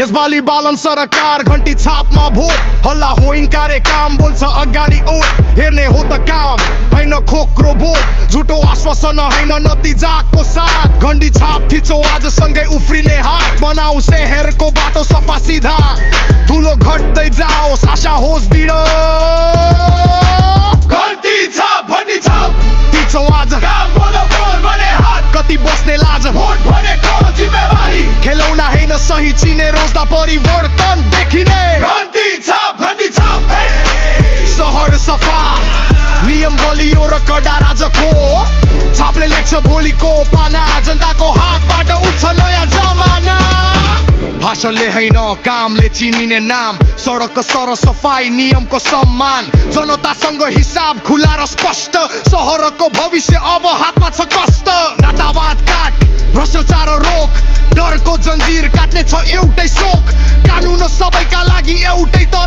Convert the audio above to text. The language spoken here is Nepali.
यसपालि बालन सरकार घन्टी छापमा भोट हल्ला होइन काम बोल्छ अगाडि ओट हेर्ने हो त काम होइन खोक्रो बोट झुटो आश्वासन होइन नतिजाको साथ घन्टी छाप थिचो आजसँगै उफ्रिने हात बनाऊ शहरको बाटो सफा सिधा ठुलो घट्दै जाओस् आशा होस् दृढ घन्टी छाप भन्ने छाप थिचो आज काम बोलो बोल भने हात कति बस्ने लाज भोट भनेको जिम्मेवारी खेलौना होइन सही चिने रोज्दा परिवर्तन देखिने घन्टी छाप सहर सफा नियम बलियो र कडा राजको छापले लेख्छ भोलिको पाना जनताको हातबाट उठ्छ नयाँ जमाना भाषणले होइन कामले चिनिने नाम सडक सर सफाई नियमको सम्मान जनतासँग हिसाब खुला र स्पष्ट सहरको भविष्य अब हातमा छ कष्ट नातावाद काट भ्रष्टाचार रोक डरको जन्जिर काट्ने छ एउटै शोक कानुन सबैका लागि एउटै त